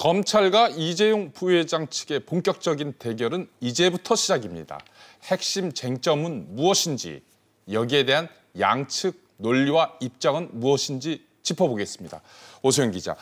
검찰과 이재용 부회장 측의 본격적인 대결은 이제부터 시작입니다. 핵심 쟁점은 무엇인지, 여기에 대한 양측 논리와 입장은 무엇인지 짚어보겠습니다. 오소영 기자,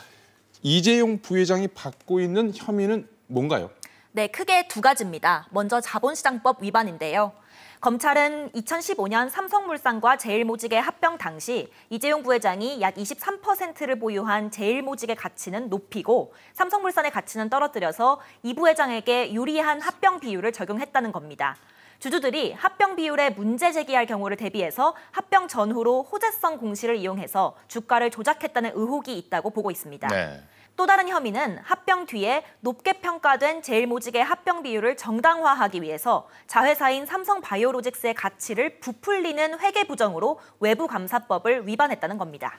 이재용 부회장이 받고 있는 혐의는 뭔가요? 네, 크게 두 가지입니다. 먼저 자본시장법 위반인데요. 검찰은 2015년 삼성물산과 제일모직의 합병 당시 이재용 부회장이 약 23%를 보유한 제일모직의 가치는 높이고 삼성물산의 가치는 떨어뜨려서 이 부회장에게 유리한 합병 비율을 적용했다는 겁니다. 주주들이 합병 비율에 문제 제기할 경우를 대비해서 합병 전후로 호재성 공시를 이용해서 주가를 조작했다는 의혹이 있다고 보고 있습니다. 네. 또 다른 혐의는 합병 뒤에 높게 평가된 제일모직의 합병 비율을 정당화하기 위해서 자회사인 삼성바이오로직스의 가치를 부풀리는 회계부정으로 외부감사법을 위반했다는 겁니다.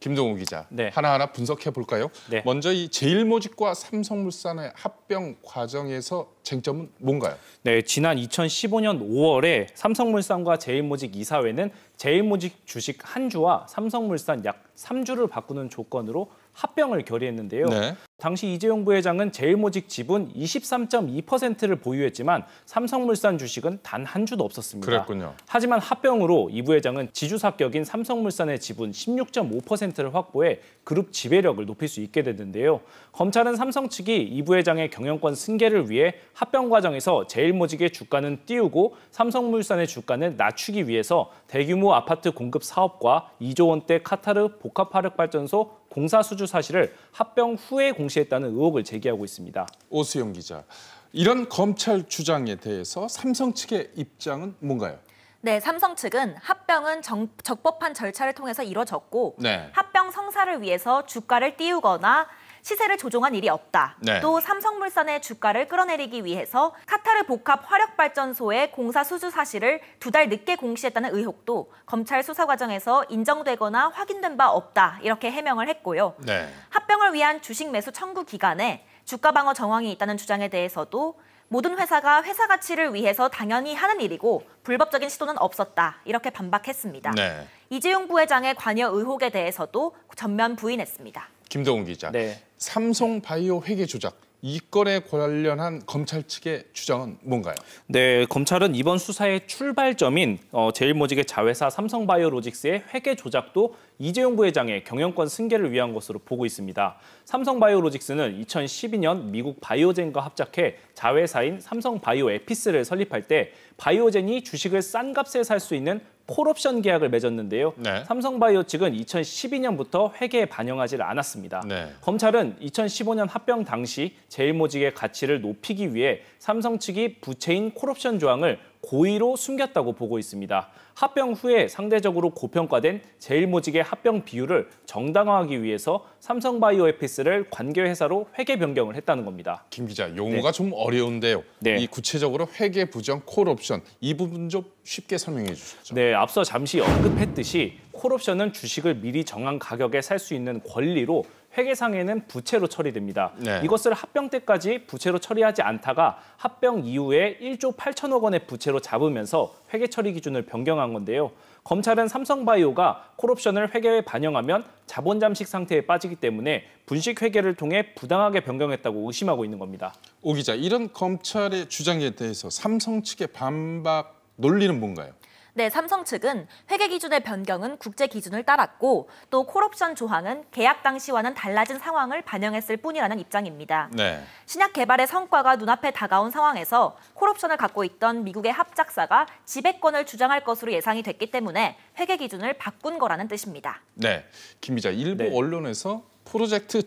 김동우 기자, 네. 하나하나 분석해 볼까요? 네. 먼저 이 제일모직과 삼성물산의 합병 과정에서 쟁점은 뭔가요? 네, 지난 2015년 5월에 삼성물산과 제일모직 이사회는 제일모직 주식 한 주와 삼성물산 약 3주를 바꾸는 조건으로 합병을 결의했는데요. 네. 당시 이재용 부회장은 제일모직 지분 23.2%를 보유했지만 삼성물산 주식은 단 한 주도 없었습니다. 그랬군요. 하지만 합병으로 이 부회장은 지주사격인 삼성물산의 지분 16.5%를 확보해 그룹 지배력을 높일 수 있게 됐는데요. 검찰은 삼성 측이 이 부회장의 경영권 승계를 위해 합병 과정에서 제일모직의 주가는 띄우고 삼성물산의 주가는 낮추기 위해서 대규모 아파트 공급 사업과 2조 원대 카타르 복합화력발전소 공사 수주 사실을 합병 후에 공시했다는 의혹을 제기하고 있습니다. 오수영 기자, 이런 검찰 주장에 대해서 삼성 측의 입장은 뭔가요? 네, 삼성 측은 합병은 적법한 절차를 통해서 이뤄졌고 네. 합병 성사를 위해서 주가를 띄우거나 시세를 조종한 일이 없다. 네. 또 삼성물산의 주가를 끌어내리기 위해서 카타르 복합 화력발전소의 공사 수주 사실을 2달 늦게 공시했다는 의혹도 검찰 수사 과정에서 인정되거나 확인된 바 없다. 이렇게 해명을 했고요. 네. 합병을 위한 주식 매수 청구 기간에 주가 방어 정황이 있다는 주장에 대해서도 모든 회사가 회사 가치를 위해서 당연히 하는 일이고 불법적인 시도는 없었다. 이렇게 반박했습니다. 네. 이재용 부회장의 관여 의혹에 대해서도 전면 부인했습니다. 김동훈 기자, 네. 삼성바이오 회계 조작, 이 건에 관련한 검찰 측의 주장은 뭔가요? 네, 검찰은 이번 수사의 출발점인 제일모직의 자회사 삼성바이오로직스의 회계 조작도 이재용 부회장의 경영권 승계를 위한 것으로 보고 있습니다. 삼성바이오로직스는 2012년 미국 바이오젠과 합작해 자회사인 삼성바이오에피스를 설립할 때 바이오젠이 주식을 싼 값에 살 수 있는 콜옵션 계약을 맺었는데요. 네. 삼성바이오 측은 2012년부터 회계에 반영하지 않았습니다. 네. 검찰은 2015년 합병 당시 제일모직의 가치를 높이기 위해 삼성 측이 부채인 콜옵션 조항을 고의로 숨겼다고 보고 있습니다. 합병 후에 상대적으로 고평가된 제일모직의 합병 비율을 정당화하기 위해서 삼성바이오에피스를 관계회사로 회계 변경을 했다는 겁니다. 김 기자, 용어가 좀 어려운데요. 네. 이 구체적으로 회계 부정, 콜옵션, 이 부분 좀 쉽게 설명해 주시죠. 네, 앞서 잠시 언급했듯이 콜옵션은 주식을 미리 정한 가격에 살 수 있는 권리로 회계상에는 부채로 처리됩니다. 네. 이것을 합병 때까지 부채로 처리하지 않다가 합병 이후에 1조 8천억 원의 부채로 잡으면서 회계 처리 기준을 변경한 건데요. 검찰은 삼성바이오가 콜옵션을 회계에 반영하면 자본 잠식 상태에 빠지기 때문에 분식 회계를 통해 부당하게 변경했다고 의심하고 있는 겁니다. 오 기자, 이런 검찰의 주장에 대해서 삼성 측의 반박 논리는 뭔가요? 네, 삼성 측은 회계 기준의 변경은 국제 기준을 따랐고 또 콜옵션 조항은 계약 당시와는 달라진 상황을 반영했을 뿐이라는 입장입니다. 네. 신약 개발의 성과가 눈앞에 다가온 상황에서 콜옵션을 갖고 있던 미국의 합작사가 지배권을 주장할 것으로 예상이 됐기 때문에 회계 기준을 바꾼 거라는 뜻입니다. 네, 김 기자, 일부 네. 언론에서 프로젝트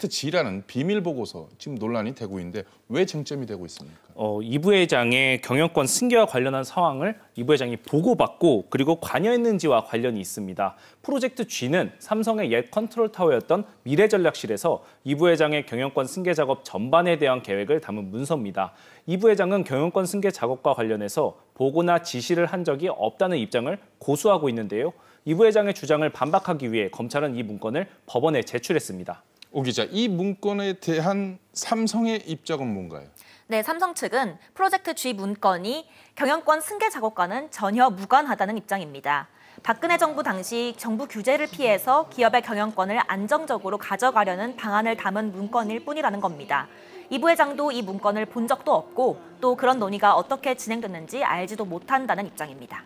G라는 비밀 보고서 지금 논란이 되고 있는데 왜 쟁점이 되고 있습니까? 이 부회장의 경영권 승계와 관련한 상황을 이 부회장이 보고받고 그리고 관여했는지와 관련이 있습니다. 프로젝트 G는 삼성의 옛 컨트롤 타워였던 미래전략실에서 이 부회장의 경영권 승계 작업 전반에 대한 계획을 담은 문서입니다. 이 부회장은 경영권 승계 작업과 관련해서 보고나 지시를 한 적이 없다는 입장을 고수하고 있는데요. 이 부회장의 주장을 반박하기 위해 검찰은 이 문건을 법원에 제출했습니다. 오 기자, 이 문건에 대한 삼성의 입장은 뭔가요? 네, 삼성 측은 프로젝트 G 문건이 경영권 승계 작업과는 전혀 무관하다는 입장입니다. 박근혜 정부 당시 정부 규제를 피해서 기업의 경영권을 안정적으로 가져가려는 방안을 담은 문건일 뿐이라는 겁니다. 이 부회장도 이 문건을 본 적도 없고 또 그런 논의가 어떻게 진행됐는지 알지도 못한다는 입장입니다.